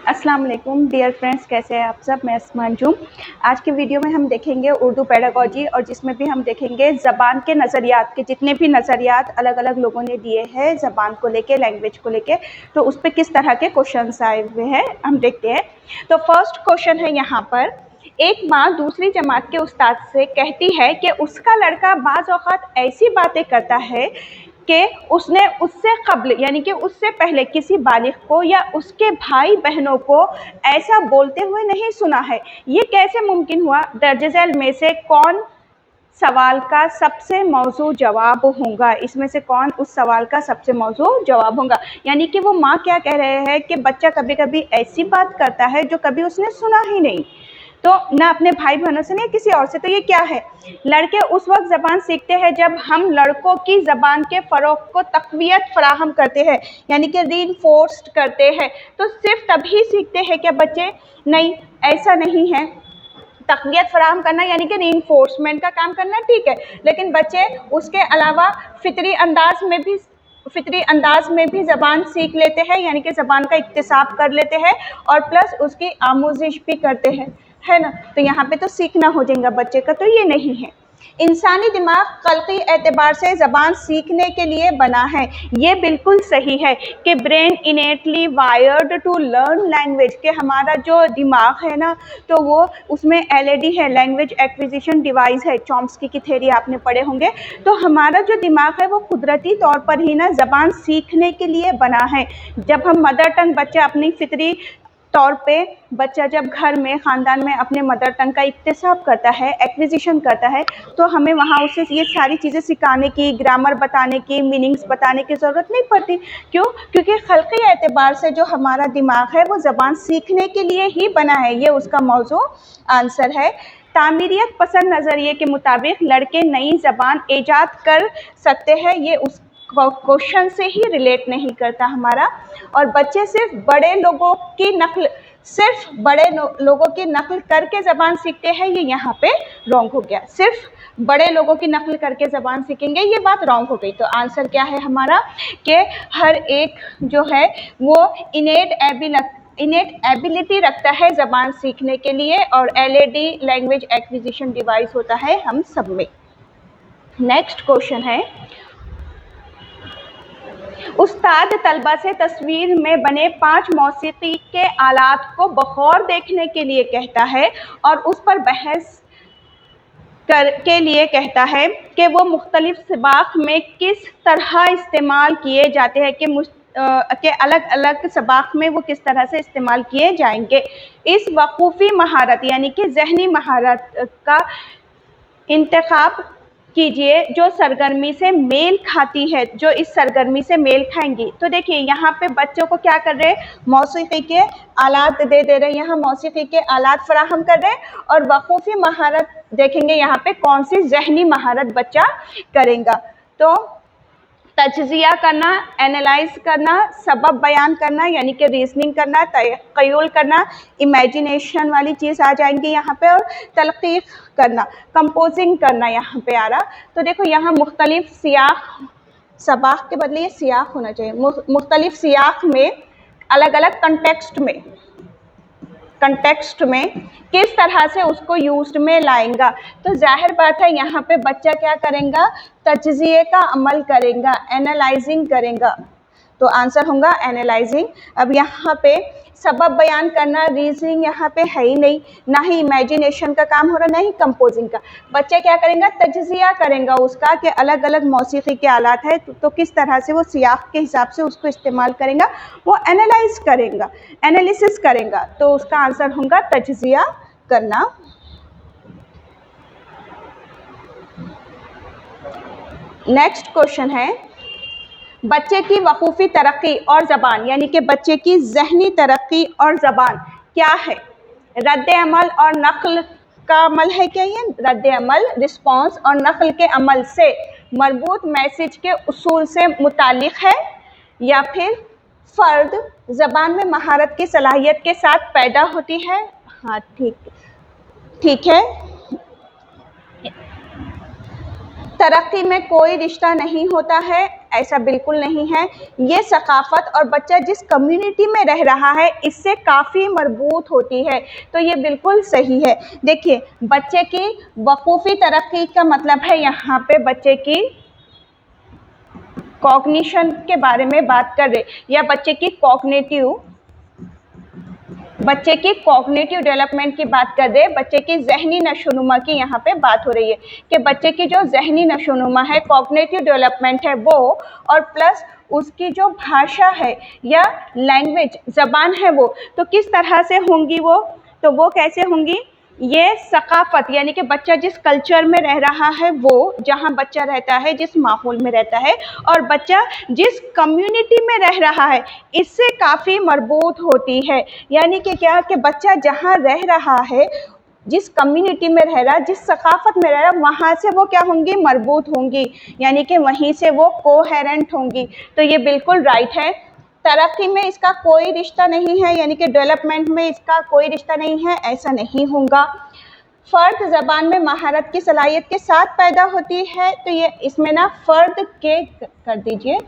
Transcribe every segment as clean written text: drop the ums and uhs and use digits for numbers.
अस्सलाम वालेकुम dear friends, कैसे हैं आप सब। मैं अस्मा अंजुम। आज की वीडियो में हम देखेंगे उर्दू पेडागोजी, और जिसमें भी हम देखेंगे ज़बान के नज़रियात के जितने भी नज़रियात अलग अलग लोगों ने दिए हैं ज़बान को लेके, लैंग्वेज को लेके, तो उस पर किस तरह के क्वेश्चंस आए हुए हैं हम देखते हैं। तो फर्स्ट क्वेश्चन है यहाँ पर, एक माँ दूसरी जमात के उस्ताद से कहती है कि उसका लड़का बाज़ औक़ात ऐसी बातें करता है कि उसने उससे कब्ल यानी कि उससे पहले किसी बालिग को या उसके भाई बहनों को ऐसा बोलते हुए नहीं सुना है। ये कैसे मुमकिन हुआ? दर्ज झैल में से कौन सवाल का सबसे मौजू जवाब होगा? इसमें से कौन उस सवाल का सबसे मौजू जवाब होगा? यानी कि वो माँ क्या कह रहे हैं कि बच्चा कभी कभी ऐसी बात करता है जो कभी उसने सुना ही नहीं, तो ना अपने भाई बहनों से नहीं किसी और से। तो ये क्या है? लड़के उस वक्त ज़बान सीखते हैं जब हम लड़कों की ज़बान के फ़रोग़ को तक़वियत फ़राहम करते हैं, यानी कि रीइंफोर्स्ड करते हैं। तो सिर्फ तभी सीखते हैं क्या बच्चे? नहीं, ऐसा नहीं है। तक़वियत फ़राहम करना यानी कि रीइंफोर्समेंट का काम करना ठीक है, लेकिन बच्चे उसके अलावा फ़ितरी अंदाज में भी ज़बान सीख लेते हैं, यानी कि ज़बान का इक्तिसाब कर लेते हैं और प्लस उसकी आमोजिश भी करते हैं, है ना। तो यहाँ पे तो सीखना हो जाएगा बच्चे का, तो ये नहीं है। इंसानी दिमाग ख़ल्क़ी एतबार से ज़बान सीखने के लिए बना है। ये बिल्कुल सही है कि brain innately wired to learn language, के हमारा जो दिमाग है ना, तो वो उसमें एलएडी है, लैंग्वेज एक्विजिशन डिवाइस है। चॉम्स्की की थ्योरी आपने पढ़े होंगे। तो हमारा जो दिमाग है वो कुदरती तौर पर ही ना ज़बान सीखने के लिए बना है। जब हम मदर टंग बच्चा अपनी फितरी तौर पे बच्चा जब घर में ख़ानदान में अपने मदर टंग का इक्तिसाब करता है, एक्विजिशन करता है, तो हमें वहाँ उसे ये सारी चीज़ें सिखाने की, ग्रामर बताने की, मीनिंग्स बताने की ज़रूरत नहीं पड़ती। क्यों? क्योंकि ख़ल्क़ी एतबार से जो हमारा दिमाग है वो ज़बान सीखने के लिए ही बना है। ये उसका मौजू आंसर है। तामीरियत पसंद नज़रिए के मुताबिक लड़के नई ज़बान ईजाद कर सकते हैं। ये उस क्वेश्चन से ही रिलेट नहीं करता हमारा। और बच्चे सिर्फ बड़े लोगों की नकल करके ज़बान सीखते हैं, ये यहाँ पे रॉन्ग हो गया। सिर्फ बड़े लोगों की नकल करके ज़बान सीखेंगे, ये बात रॉन्ग हो गई। तो आंसर क्या है हमारा कि हर एक जो है वो इनेट एबिलिटी रखता है ज़बान सीखने के लिए, और एलएडी लैंग्वेज एक्विजिशन डिवाइस होता है हम सब में। नेक्स्ट क्वेश्चन है, उस्ताद तलबा से तस्वीर में बने 5 मौसीकी के आलात को बखौर देखने के लिए कहता है और उस पर बहस के लिए कहता है कि वो मुख्तलिफ सबाक़ में किस तरह इस्तेमाल किए जाते हैं, कि अलग अलग सबाक़ में वो किस तरह से इस्तेमाल किए जाएंगे। इस वक़ूफ़ी महारत यानी कि ज़हनी महारत का इंतखाब कीजिए जो सरगर्मी से मेल खाती है, जो इस सरगर्मी से मेल खाएंगी। तो देखिए यहाँ पे बच्चों को क्या कर रहे हैं, मौसीकी के आलात दे रहे हैं, यहाँ मौसीकी के आलात फराहम कर रहे हैं। और वक़ूफ़ी महारत देखेंगे यहाँ पे कौन सी ज़हनी महारत बच्चा करेगा। तो तज्ज़िया करना, एनालाइज करना, सबब बयान करना यानी कि रीजनिंग करना, तख़य्युल करना, इमेजिनेशन वाली चीज़ आ जाएंगी यहाँ पे, और तलक़ीक़ करना, कंपोजिंग करना यहाँ पे आ रहा। तो देखो यहाँ मुख्तलिफ सियाक़, सबाक़ के बदले ये सियाक़ होना चाहिए, मुख्तलिफ सियाक़ में अलग अलग कंटेक्स्ट में किस तरह से उसको यूज्ड में लाएंगा। तो जाहिर बात है यहाँ पे बच्चा क्या करेगा, तज्ज़िये का अमल करेगा, एनालाइजिंग करेगा। तो आंसर होगा एनालाइजिंग। अब यहाँ पे सबब बयान करना, रीजनिंग यहाँ पे है ही नहीं, ना ही इमेजिनेशन का काम हो रहा, ना ही कंपोजिंग का। बच्चा क्या करेगा, तज्ज़िया करेगा उसका कि अलग अलग मौसीकी के आलात है, तो किस तरह से वो सियाक़ के हिसाब से उसको इस्तेमाल करेगा, वो एनालाइज करेगा, एनालिसिस करेगा। तो उसका आंसर होगा तज्ज़िया करना। नेक्स्ट क्वेश्चन है, बच्चे की वक़ूफ़ी तरक्की और ज़बान यानी कि बच्चे की ज़हनी तरक्की और ज़बान क्या है? रद्द अमल और नक़ल का अमल है क्या? ये रद्द अमल, रिस्पॉन्स और नक़ल के अमल से मरबूत मैसेज के उसूल से मुताल्लिक़ है, या फिर फ़र्द ज़बान में महारत की सलाहियत के साथ पैदा होती है? हाँ ठीक है। तरक्की में कोई रिश्ता नहीं होता है ऐसा बिल्कुल नहीं है। ये सकाफत और बच्चा जिस कम्युनिटी में रह रहा है इससे काफ़ी मरबूत होती है, तो ये बिल्कुल सही है। देखिए, बच्चे की वकूफ़ी तरक्की का मतलब है यहाँ पे बच्चे की कॉग्निशन के बारे में बात कर रहे, या बच्चे की कॉग्निटिव डेवलपमेंट की बात कर रहे, बच्चे की जहनी नशोनुमा की यहाँ पे बात हो रही है कि बच्चे की जो जहनी नशोनुमा है, कॉग्निटिव डेवलपमेंट है वो, और प्लस उसकी जो भाषा है या लैंग्वेज ज़बान है वो, तो किस तरह से होंगी वो, तो वो कैसे होंगी, ये सकाफत यानी कि बच्चा जिस कल्चर में रह रहा है, वो जहाँ बच्चा रहता है, जिस माहौल में रहता है, और बच्चा जिस कम्युनिटी में रह रहा है, इससे काफ़ी मरबूत होती है। यानी कि क्या कि बच्चा जहाँ रह रहा है, जिस कम्युनिटी में रह रहा है, जिस सकाफत में रह रहा है, वहाँ से वो क्या होंगी, मरबूत होंगी, यानी कि वहीं से वो कोहेरेंट होंगी। तो ये बिल्कुल राइट है। तरक्की में इसका कोई रिश्ता नहीं है, यानी कि डेवलपमेंट में इसका कोई रिश्ता नहीं है, ऐसा नहीं होगा। फ़र्द ज़बान में महारत की सलाहियत के साथ पैदा होती है, तो ये इसमें ना फ़र्द के कर दीजिए,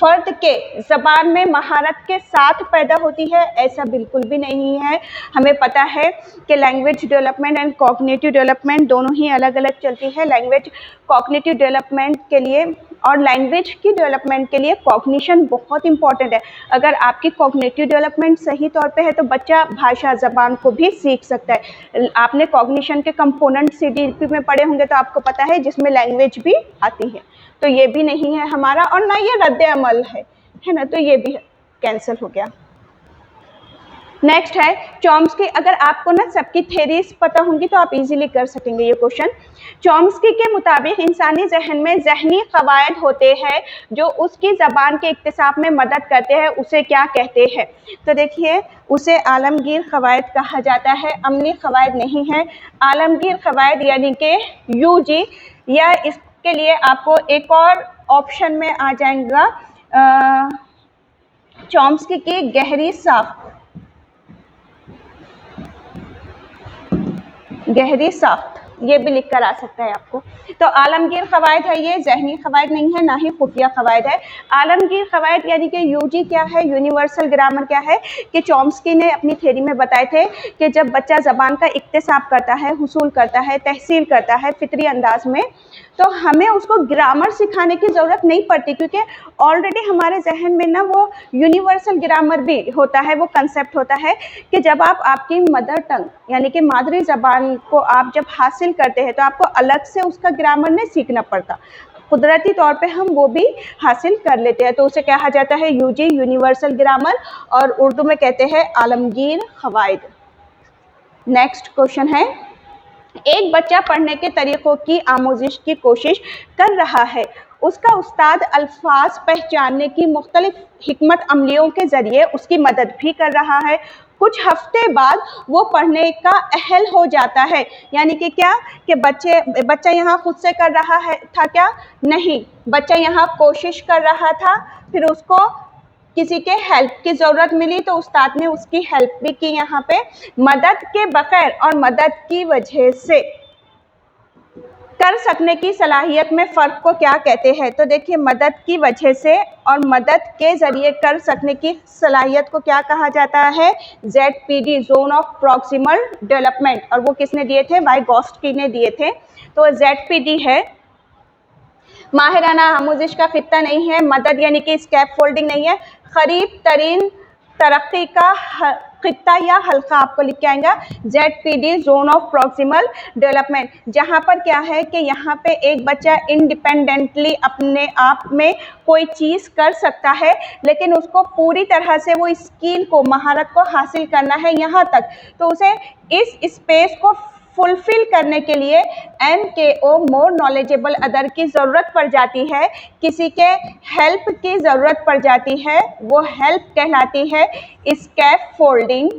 फ़र्द के ज़बान में महारत के साथ पैदा होती है, ऐसा बिल्कुल भी नहीं है। हमें पता है कि language development and cognitive development दोनों ही अलग अलग चलती है। लैंग्वेज कॉग्निटिव डेवलपमेंट के लिए और लैंग्वेज की डेवलपमेंट के लिए कॉग्निशन बहुत इंपॉर्टेंट है। अगर आपकी कॉग्निटिव डेवलपमेंट सही तौर पे है तो बच्चा भाषा ज़बान को भी सीख सकता है। आपने कॉग्निशन के कंपोनेंट CDP में पढ़े होंगे तो आपको पता है, जिसमें लैंग्वेज भी आती है। तो ये भी नहीं है हमारा, और ना ये रद्द अमल है ना, तो ये भी कैंसिल हो गया। नेक्स्ट है चॉम्स्की। अगर आपको ना सबकी थेरीज पता होंगी तो आप इजीली कर सकेंगे ये क्वेश्चन। चॉम्स्की के मुताबिक इंसानी जहन में जहनी कवायद होते हैं जो उसकी ज़बान के इक्तिसाब में मदद करते हैं, उसे क्या कहते हैं। तो देखिए, उसे आलमगीर कवायद कहा जाता है, अमली कवायद नहीं है। आलमगीर कवायद यानी कि UG, या इसके लिए आपको एक और ऑप्शन में आ जाएगा चॉम्स्की की गहरी साख्त, ये भी लिख कर आ सकता है आपको। तो आलमगीर कवायद है, ये जहनी कवायद नहीं है, ना ही खुफिया कवायद है। आलमगीर कवायद यानी कि UG क्या है, यूनिवर्सल ग्रामर क्या है, कि चॉम्स्की ने अपनी थ्योरी में बताए थे कि जब बच्चा ज़बान का इक्तिसाब करता है, हुसूल करता है, तहसील करता है फितरी अंदाज में, तो हमें उसको ग्रामर सिखाने की ज़रूरत नहीं पड़ती, क्योंकि ऑलरेडी हमारे जहन में ना वो यूनिवर्सल ग्रामर भी होता है, वो कंसेप्ट होता है कि जब आप आपकी मदर टंग यानी कि मादरी ज़बान को आप जब हासिल करते हैं तो आपको अलग से उसका ग्रामर नहीं सीखना पड़ता, कुदरती तौर पे हम वो भी हासिल कर लेते हैं। तो उसे कहा जाता है UG, यूनिवर्सल ग्रामर, और उर्दू में कहते हैं आलमगीर कवायद। नेक्स्ट क्वेश्चन है, एक बच्चा पढ़ने के तरीक़ों की आमोजिश की कोशिश कर रहा है, उसका उस्ताद अल्फाज पहचानने की मुख्तलिफ हिकमत अमलियों के ज़रिए उसकी मदद भी कर रहा है। कुछ हफ्ते बाद वो पढ़ने का अहल हो जाता है, यानी कि क्या कि बच्चा यहाँ खुद से कर रहा है था क्या, नहीं, बच्चा यहाँ कोशिश कर रहा था, फिर उसको किसी के हेल्प की ज़रूरत मिली तो उस्ताद ने उसकी हेल्प भी की। यहाँ पे मदद के बगैर और मदद की वजह से कर सकने की सलाहियत में फ़र्क को क्या कहते हैं। तो देखिए, मदद की वजह से और मदद के ज़रिए कर सकने की सलाहियत को क्या कहा जाता है, ZPD, zone of proximal development, और वो किसने दिए थे, वाइगॉस्की ने दिए थे। तो ZPD है। माहिराना आमोजिश का खित्ता नहीं है, मदद यानी कि स्कैप फोल्डिंग नहीं है, करीब तरीन तरक्की का खित्ता या हल्का आपको लिख के आएगा ZPD, zone of proximal development, जहाँ पर क्या है कि यहाँ पे एक बच्चा इंडिपेंडेंटली अपने आप में कोई चीज़ कर सकता है, लेकिन उसको पूरी तरह से वो स्किल को, महारत को हासिल करना है यहाँ तक, तो उसे इस स्पेस को फुलफिल करने के लिए MKO, मोर नॉलेजेबल अदर की ज़रूरत पड़ जाती है, किसी के हेल्प की ज़रूरत पड़ जाती है, वो हेल्प कहलाती है स्कैप फोल्डिंग,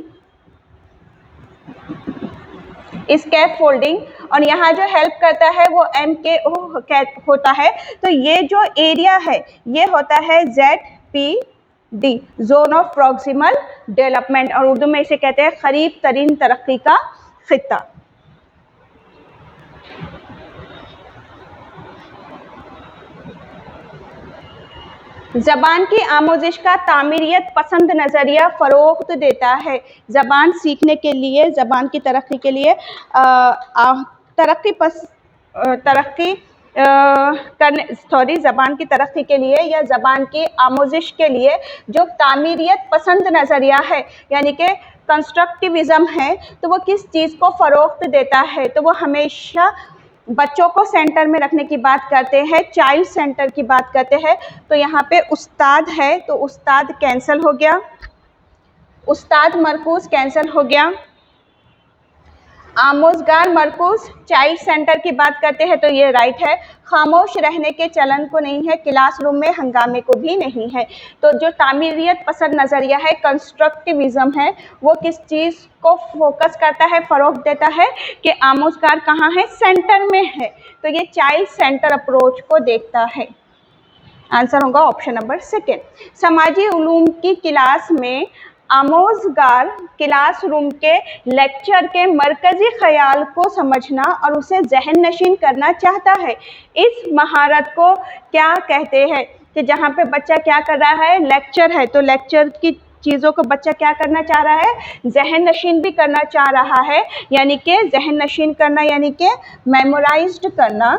और यहाँ जो हेल्प करता है वो MKO होता है। तो ये जो एरिया है ये होता है ZPD, zone of proximal development, और उर्दू में इसे कहते हैं करीब तरीन तरक्की का खित्ता। ज़बान की आमोजिश का तामीरियत पसंद नज़रिया फ़रोग़ देता है। ज़बान सीखने के लिए, ज़बान की तरक्की के लिए ज़बान की तरक्की के लिए या ज़बान की आमोजिश के लिए जो तामीरियत पसंद नज़रिया है, यानी कि कंस्ट्रक्टिविज़म है, तो वो किस चीज़ को फ़रोग़ देता है? तो वो हमेशा बच्चों को सेंटर में रखने की बात करते हैं, चाइल्ड सेंटर की बात करते हैं। तो यहाँ पे उस्ताद है, तो उस्ताद कैंसल हो गया, उस्ताद मरकूज़ कैंसल हो गया। आमोज़गार मरकूज़ चाइल्ड सेंटर की बात करते हैं, तो ये राइट है। खामोश रहने के चलन को नहीं है, क्लासरूम में हंगामे को भी नहीं है। तो जो तामीरियत पसंद नज़रिया है, कंस्ट्रक्टिविज़म है, वो किस चीज़ को फोकस करता है, फ़रोग़ देता है कि आमोज़गार कहाँ है, सेंटर में है। तो ये चाइल्ड सेंटर अप्रोच को देखता है। आंसर होगा ऑप्शन नंबर सेकेंड। समाजी उलूम की क्लास में आमोज़गार क्लासरूम के लेक्चर के मरकज़ी ख़याल को समझना और उसे ज़हन नशीन करना चाहता है। इस महारत को क्या कहते हैं? कि जहाँ पे बच्चा क्या कर रहा है, लेक्चर है, तो लेक्चर की चीज़ों को बच्चा क्या करना चाह रहा है, ज़हन नशीन भी करना चाह रहा है, यानी कि ज़हन नशीन करना यानी कि मेमोराइज्ड करना।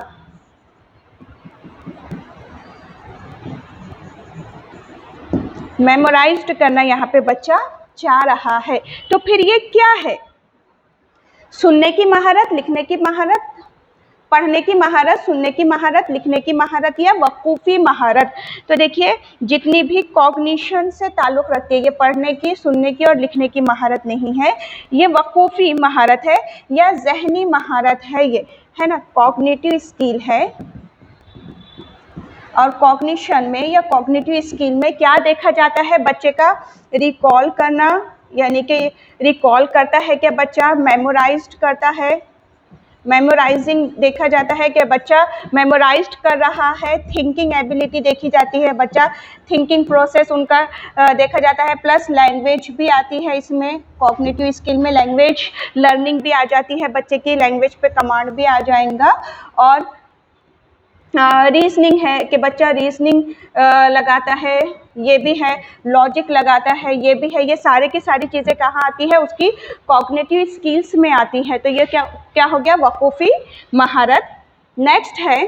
मेमोराइज्ड करना यहाँ पे बच्चा चाह रहा है। तो फिर ये क्या है? सुनने की महारत, लिखने की महारत, पढ़ने की महारत, सुनने की महारत, लिखने की महारत या वकूफ़ी महारत। तो देखिए, जितनी भी कॉग्निशन से ताल्लुक़ रखती है, ये पढ़ने की, सुनने की और लिखने की महारत नहीं है, ये वकूफ़ी महारत है या ज़हनी महारत है, ये है ना, कॉग्निटिव स्किल है। और कॉग्निशन में या कॉग्निटिव स्किल में क्या देखा जाता है? बच्चे का रिकॉल करना, यानी कि रिकॉल करता है क्या बच्चा, मेमोराइज्ड करता है, मेमोराइजिंग देखा जाता है कि बच्चा मेमोराइज्ड कर रहा है। थिंकिंग एबिलिटी देखी जाती है, बच्चा थिंकिंग प्रोसेस उनका देखा जाता है। प्लस लैंग्वेज भी आती है इसमें, कॉग्निटिव स्किल में लैंग्वेज लर्निंग भी आ जाती है, बच्चे की लैंग्वेज पे कमांड भी आ जाएगा। और रीजनिंग है कि बच्चा रीजनिंग लगाता है, ये भी है, लॉजिक लगाता है, ये भी है। ये सारे की सारी चीज़ें कहाँ आती है, उसकी कॉग्निटिव स्किल्स में आती है। तो ये क्या हो गया, वकूफ़ी महारत। नेक्स्ट है,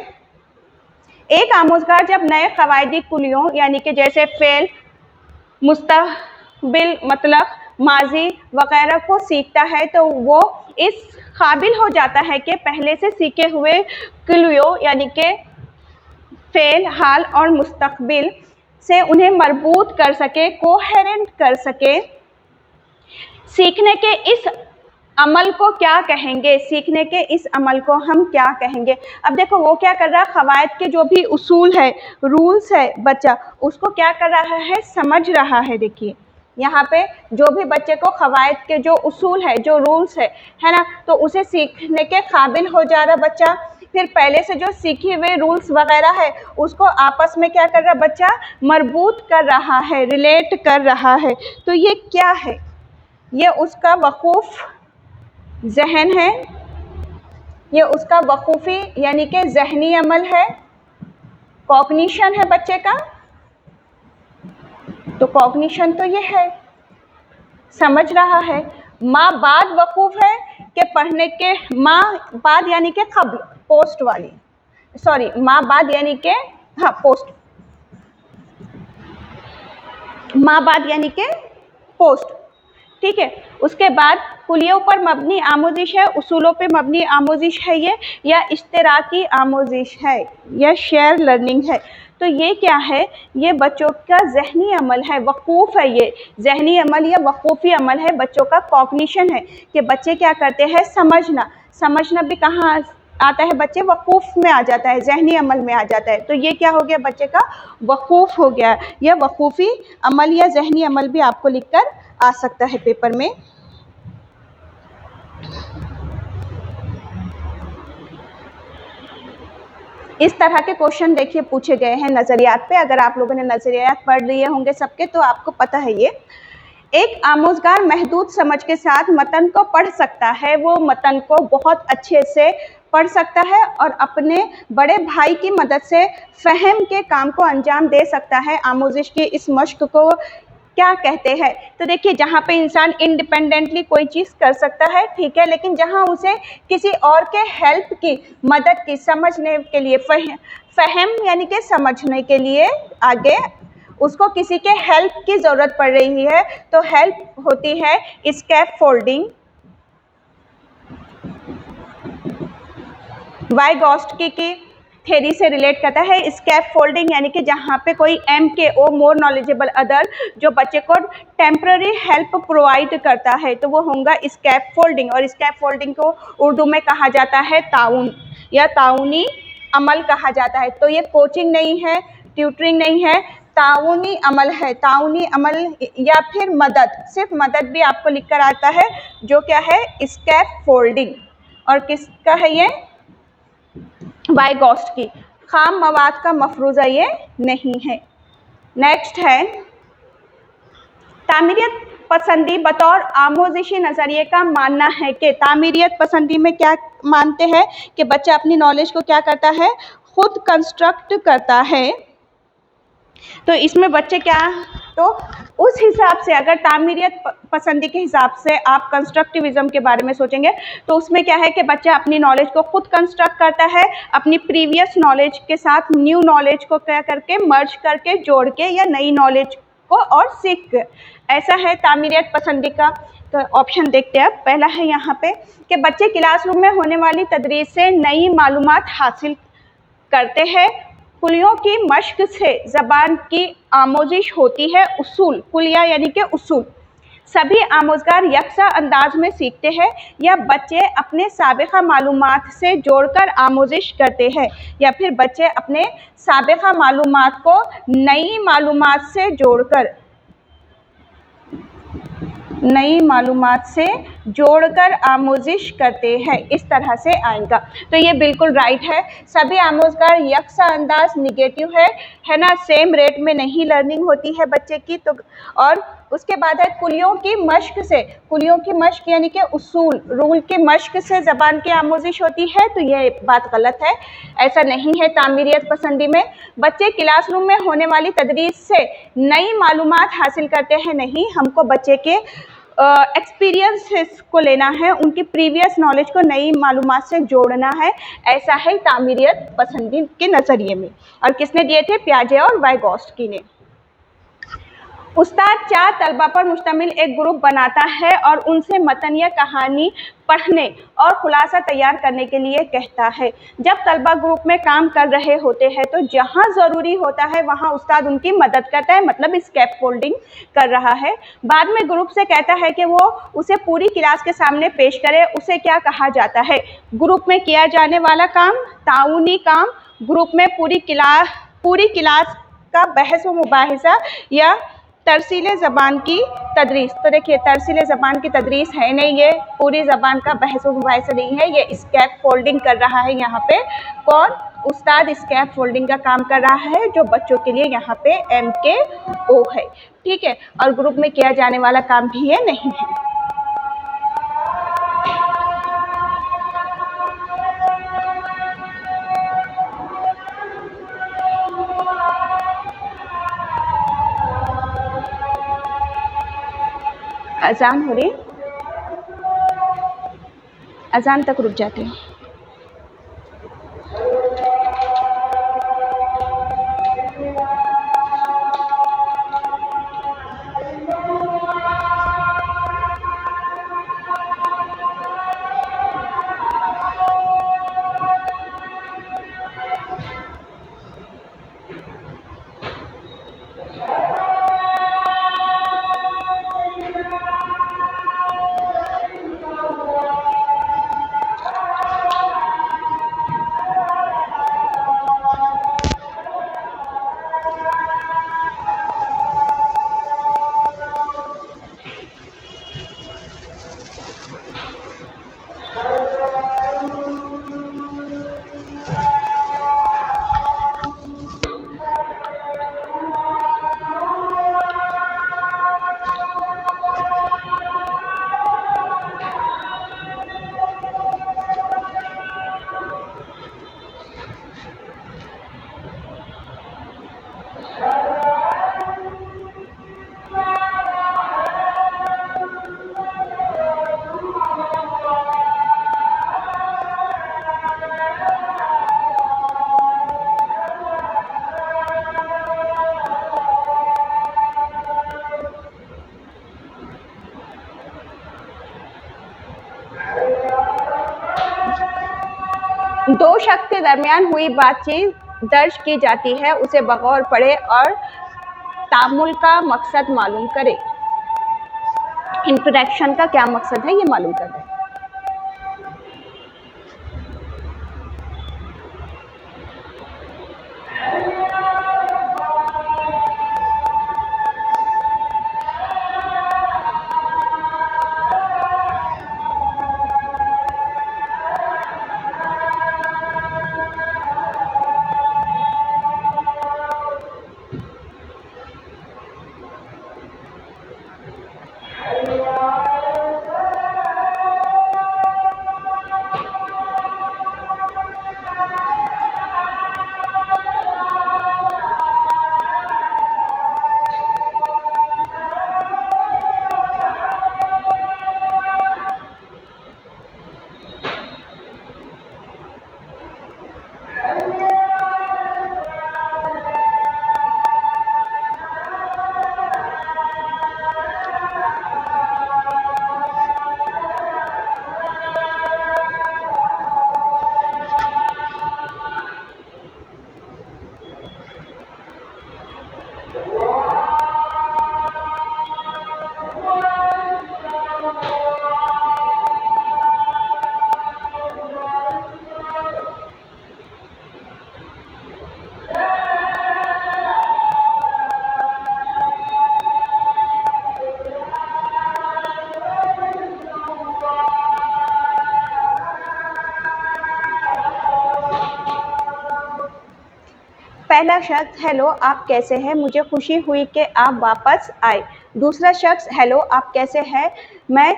एक आमोज़गार जब नए क़वायदी कुलियों यानी कि जैसे फ़ेल, मुस्तक़बिल, मतलब, माजी वग़ैरह को सीखता है, तो वो इस काबिल हो जाता है कि पहले से सीखे हुए कुलियों यानी कि फ़ेल, हाल और मुस्तक़बिल से उन्हें मरबूत कर सके, कोहेरेंट कर सके। सीखने के इस अमल को क्या कहेंगे? सीखने के इस अमल को हम क्या कहेंगे? अब देखो, वो क्या कर रहा है, क़वायद के जो भी उसूल है, रूल्स है, बच्चा उसको क्या कर रहा है, समझ रहा है। देखिए यहाँ पे जो भी बच्चे को क़वायद के जो उसूल है, जो रूल्स है ना, तो उसे सीखने के काबिल हो जा रहा बच्चा। फिर पहले से जो सीखे हुए रूल्स वगैरह है, उसको आपस में क्या कर रहा बच्चा, मरबूत कर रहा है, रिलेट कर रहा है। तो ये क्या है? ये उसका वकूफ़ ज़हन है, ये उसका वकूफ़ी यानी कि ज़हनी अमल है, कॉग्निशन है बच्चे का। तो कॉग्निशन तो ये है, समझ रहा है। माँ बाद वकूफ़ है कि पढ़ने के, माँ बाद यानी कि क़ब्ल, पोस्ट वाली, सॉरी, माँ बाद यानी कि, हाँ, पोस्ट, माँ बाद यानी कि पोस्ट, ठीक है। उसके बाद कुलियों पर मबनी आमोजिश है, उसूलों पे मबनी आमोजिश है ये, या इश्तराकी आमोजिश है, या शेयर लर्निंग है। तो ये क्या है? ये बच्चों का ज़हनी अमल है, वकूफ़ है, ये ज़हनी अमल या वकूफ़ी अमल है, बच्चों का कॉग्निशन है कि बच्चे क्या करते हैं, समझना। समझना भी कहाँ आता है बच्चे, वकूफ़ में आ जाता है, ज़हनी अमल में आ जाता है। तो ये क्या हो गया, बच्चे का वकूफ़ हो गया। यह वकूफ़ी अमल या ज़हनी अमल भी आपको लिखकर आ सकता है पेपर में। इस तरह के क्वेश्चन देखिए पूछे गए हैं नज़रियात पे। अगर आप लोगों ने नज़रियात पढ़ लिए होंगे सबके, तो आपको पता है ये। एक आमोज़गार महदूद समझ के साथ मतन को पढ़ सकता है, वो मतन को बहुत अच्छे से पढ़ सकता है और अपने बड़े भाई की मदद से फ़हम के काम को अंजाम दे सकता है। आमोजिश की इस मश्क को क्या कहते हैं? तो देखिए, जहाँ पे इंसान इंडिपेंडेंटली कोई चीज़ कर सकता है, ठीक है, लेकिन जहाँ उसे किसी और के हेल्प की, मदद की, समझने के लिए, फ़हम यानी कि समझने के लिए आगे उसको किसी के हेल्प की ज़रूरत पड़ रही है, तो हेल्प होती है स्कैफोल्डिंग। वाइगॉस्की की थ्योरी से रिलेट करता है। स्कैफोल्डिंग यानी कि जहाँ पे कोई MKO मोर नॉलेजेबल अदर जो बच्चे को टेम्पररी हेल्प प्रोवाइड करता है, तो वो होगा स्कैफोल्डिंग। और स्कैफोल्डिंग को उर्दू में कहा जाता है ताउन या ताउनी अमल कहा जाता है। तो ये कोचिंग नहीं है, ट्यूटरिंग नहीं है, ताउनी अमल है। ताउनी अमल या फिर मदद, सिर्फ मदद भी आपको लिखकर आता है, जो क्या है स्कैफोल्डिंग। और किसका है ये? वाइगॉस्की। खाम मवाद का मफरूज़ा ये नहीं है। नेक्स्ट है तामीरियत पसंदी बतौर आमोजिशी नज़रिए का मानना है कि तामीरियत पसंदी में क्या मानते हैं कि बच्चा अपनी नॉलेज को क्या करता है, खुद कंस्ट्रक्ट करता है। तो इसमें बच्चे क्या, तो उस हिसाब से अगर तामीरियत पसंदी के हिसाब से आप कंस्ट्रक्टिविज्म के बारे में सोचेंगे, तो उसमें क्या है कि बच्चा अपनी नॉलेज को खुद कंस्ट्रक्ट करता है, अपनी प्रीवियस नॉलेज के साथ न्यू नॉलेज को क्या करके मर्ज करके जोड़ के, या नई नॉलेज को और सीख के। ऐसा है तामीरियत पसंदी का। तो ऑप्शन देखते हैं अब। पहला है यहाँ पे कि बच्चे क्लासरूम में होने वाली तदरीस से नई मालूमात हासिल करते हैं। कुलियों की मश्क से ज़बान की आमोजिश होती है। उसूल, कुलिया यानी कि उसूल, सभी आमोजगार यकसा अंदाज में सीखते हैं या बच्चे अपने साबिक़ा मालूमात से जोड़कर आमोजिश करते हैं, या फिर बच्चे अपने साबिक़ा मालूमात को नई मालूमात से जोड़कर आमोजिश करते हैं। इस तरह से आएगा। तो ये बिल्कुल राइट है। सभी आमोजगार यकसा अंदाज निगेटिव है ना, सेम रेट में नहीं लर्निंग होती है बच्चे की। तो और उसके बाद है कुलियों की मश्क से, कुलियों की मश्क यानी कि उसूल, रूल की मश्क से ज़बान की आमोजिश होती है। तो ये बात गलत है, ऐसा नहीं है तामीरियत पसंदी में। बच्चे क्लासरूम में होने वाली तदरीस से नई मालूमात हासिल करते हैं, नहीं, हमको बच्चे के एक्सपीरियंसेस को लेना है, उनकी प्रीवियस नॉलेज को नई मालूमात से जोड़ना है। ऐसा है तामीरियत पसंदी के नज़रिए में। और किसने दिए थे? पियाजे और वाइगॉस्की ने। उस्ताद 4 तलबा पर मुश्तमिल एक ग्रुप बनाता है और उनसे मतन या कहानी पढ़ने और खुलासा तैयार करने के लिए कहता है। जब तलबा ग्रुप में काम कर रहे होते हैं तो जहाँ ज़रूरी होता है वहाँ उस्ताद उनकी मदद करता है, मतलब स्कैफोल्डिंग कर रहा है। बाद में ग्रुप से कहता है कि वो उसे पूरी क्लास के सामने पेश करे। उसे क्या कहा जाता है? ग्रुप में किया जाने वाला काम, ताउनी काम, ग्रुप में पूरी क्लास का बहस व मुबाहिसा, या तरसीले ज़बान की तदरीस। तो देखिए, तरसीले ज़बान की तदरीस है नहीं, ये पूरी ज़बान का बहस व मुबाहिसा नहीं है, ये स्कैफोल्डिंग कर रहा है। यहाँ पे कौन? उस्ताद स्कैफोल्डिंग का काम कर रहा है, जो बच्चों के लिए यहाँ पे MKO है, ठीक है। और ग्रुप में किया जाने वाला काम भी ये नहीं है। अजान हो रही, अजान तक रुक जाते हैं। दो शख्स के दरमियान हुई बातचीत दर्ज की जाती है, उसे बगौर पढ़े और तामुल का मकसद मालूम करे। इंटरेक्शन का क्या मकसद है ये मालूम कर रहे हैं। पहला शख्स, हेलो आप कैसे हैं, मुझे खुशी हुई कि आप वापस आए। दूसरा शख्स, हेलो आप कैसे हैं, मैं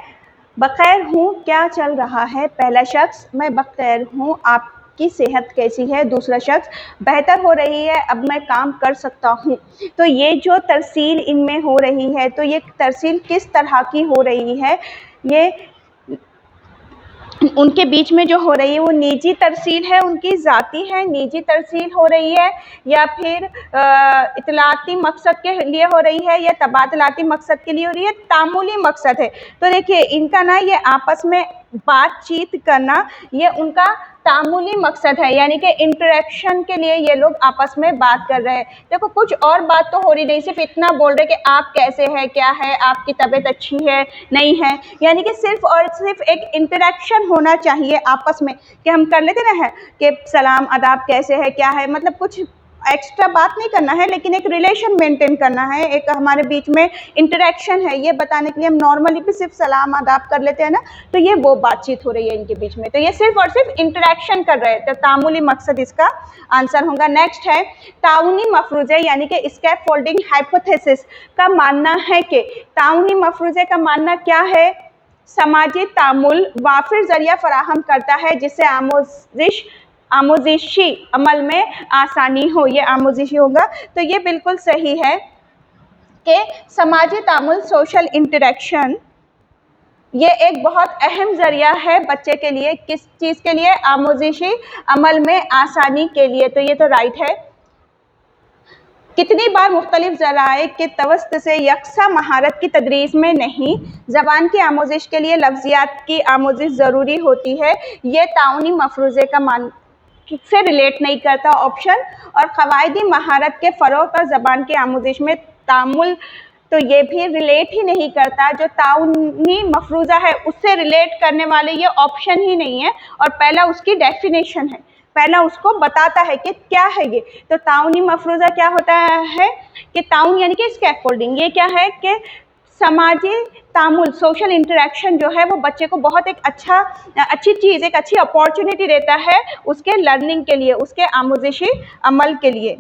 बखैर हूँ, क्या चल रहा है। पहला शख्स, मैं बखैर हूँ, आपकी सेहत कैसी है। दूसरा शख्स, बेहतर हो रही है, अब मैं काम कर सकता हूँ। तो ये जो तरसील इनमें हो रही है, तो ये तरसील किस तरह की हो रही है, ये उनके बीच में जो हो रही है वो निजी तरसील है, उनकी ज़ाती है, निजी तरसील हो रही है, या फिर इतलाती मकसद के लिए हो रही है, या तबादलाती मकसद के लिए हो रही है, तामुली मकसद है। तो देखिए इनका ना ये आपस में बातचीत करना ये उनका तामुली मकसद है, यानी कि इंटरेक्शन के लिए ये लोग आपस में बात कर रहे हैं। देखो कुछ और बात तो हो रही नहीं, सिर्फ इतना बोल रहे कि आप कैसे हैं, क्या है, आपकी तबीयत अच्छी है नहीं है, यानी कि सिर्फ और सिर्फ एक इंटरेक्शन होना चाहिए आपस में कि हम कर लेते ना है कि सलाम आदाब कैसे है क्या है, मतलब कुछ एक्स्ट्रा बात नहीं करना है, लेकिन एक रिलेशन मेंटेन करना है, एक हमारे बीच में इंटरेक्शन है, ये बताने के लिए हम नॉर्मली भी सिर्फ सलाम आदाब कर लेते हैं ना, तो ये वो बातचीत हो रही है इनके बीच में। तो ये सिर्फ और सिर्फ इंटरेक्शन कर रहे हैं, तो तामुली मकसद इसका आंसर होगा। नेक्स्ट है ताउनी मफरूज़े, यानी कि स्कैप फोल्डिंग हाइपोथेसिस का मानना है कि ताउनी मफरूज़े का मानना क्या है, समाजी तामुल वाफिर जरिया फराहम करता है जिससे आमोजिशी अमल में आसानी हो। ये आमोजिशी होगा, तो ये बिल्कुल सही है कि समाजी तामुल सोशल इंटरेक्शन ये एक बहुत अहम ज़रिया है बच्चे के लिए, किस चीज़ के लिए, आमोजिशी अमल में आसानी के लिए। तो ये तो राइट है। कितनी बार मुख्तलिफ ज़राए के तवस्त से यकसा महारत की तदरीस में नहीं, ज़बान की आमोजिश के लिए लफ्ज़ियात की आमोजिश ज़रूरी होती है, ये ताउनी मफरूज़े का मान से रिलेट नहीं करता ऑप्शन। और क़वायदी महारत के फ़रोग़ और ज़बान की आमोजिश में तामुल, तो ये भी रिलेट ही नहीं करता, जो ताउनी मफरूज़ा है उससे रिलेट करने वाले ये ऑप्शन ही नहीं है, और पहला उसकी डेफिनेशन है, पहला उसको बताता है कि क्या है ये। तो ताउनी मफरूज़ा क्या होता है कि ताउन यानी कि स्कैफोल्डिंग, ये क्या है कि समाजी तामुल सोशल इंटरेक्शन जो है वो बच्चे को बहुत एक अच्छी चीज़, एक अच्छी अपॉर्चुनिटी देता है उसके लर्निंग के लिए, उसके आमोजिशी अमल के लिए।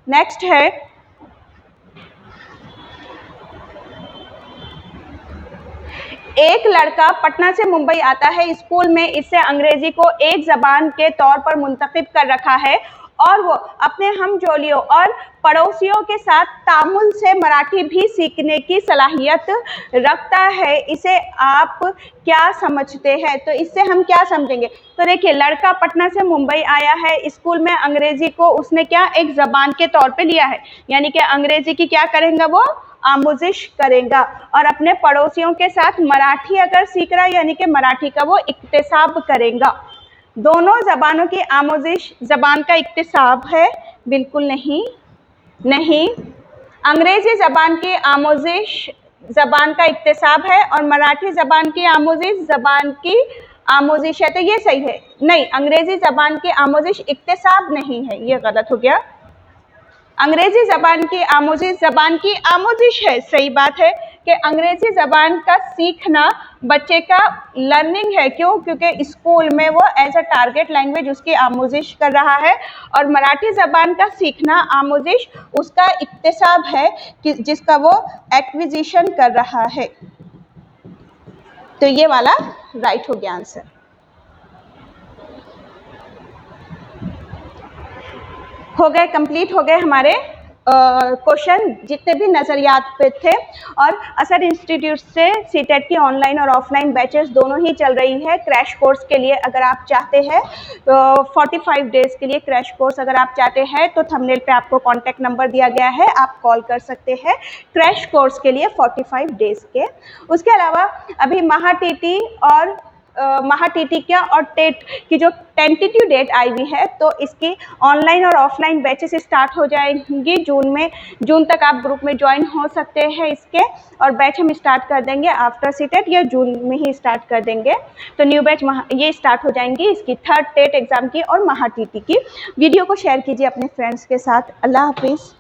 नेक्स्ट है एक लड़का पटना से मुंबई आता है, स्कूल में इससे अंग्रेजी को एक ज़बान के तौर पर मुंतखब कर रखा है और वो अपने हमजोलियों और पड़ोसियों के साथ तामुल से मराठी भी सीखने की सलाहियत रखता है। इसे आप क्या समझते हैं? तो इससे हम क्या समझेंगे? तो देखिए लड़का पटना से मुंबई आया है, स्कूल में अंग्रेजी को उसने क्या एक ज़बान के तौर पे लिया है, यानी कि अंग्रेजी की क्या करेगा वो आमोजिश करेगा, और अपने पड़ोसियों के साथ मराठी अगर सीख रहा है यानी कि मराठी का वो इक्तिसाब करेगा। दोनों ज़बानों की आमोजिश ज़बान का इक्तिसाब है? बिल्कुल नहीं। नहीं। अंग्रेज़ी ज़बान की आमोजिश ज़बान का इक्तिसाब है और मराठी ज़बान की आमोजिश ज़बान की आमोजिश है, तो ये सही है। नहीं, अंग्रेज़ी ज़बान की आमोजिश इक्तिसाब नहीं है, ये गलत हो गया। अंग्रेज़ी ज़बान की आमोजिश है। सही बात है कि अंग्रेज़ी ज़बान का सीखना बच्चे का लर्निंग है। क्यों? क्योंकि स्कूल में वो एज अ टारगेट लैंग्वेज उसकी आमोजिश कर रहा है, और मराठी ज़बान का सीखना आमोजिश उसका इक्तिसाब है कि जिसका वो एक्विजिशन कर रहा है। तो ये वाला राइट हो गया आंसर। हो गए, कंप्लीट हो गए हमारे क्वेश्चन जितने भी नज़रियात पे थे। और असर इंस्टीट्यूट से सीटेट की ऑनलाइन और ऑफलाइन बैचेस दोनों ही चल रही है। क्रैश कोर्स के लिए अगर आप चाहते हैं तो 45 डेज़ के लिए क्रैश कोर्स अगर आप चाहते हैं तो थंबनेल पे आपको कॉन्टैक्ट नंबर दिया गया है, आप कॉल कर सकते हैं क्रैश कोर्स के लिए 45 डेज़ के। उसके अलावा अभी महाटीटी और महाटीटी क्या और टेट की जो टेंटेटिव डेट आई हुई है, तो इसकी ऑनलाइन और ऑफलाइन बैचेस स्टार्ट हो जाएंगी जून में। जून तक आप ग्रुप में ज्वाइन हो सकते हैं इसके, और बैच हम स्टार्ट कर देंगे आफ्टर सीटेट या जून में ही स्टार्ट कर देंगे। तो न्यू बैच ये स्टार्ट हो जाएंगी इसकी थर्ड टेट एग्जाम की और महाटीटी की। वीडियो को शेयर कीजिए अपने फ्रेंड्स के साथ। अल्लाह हाफिज़।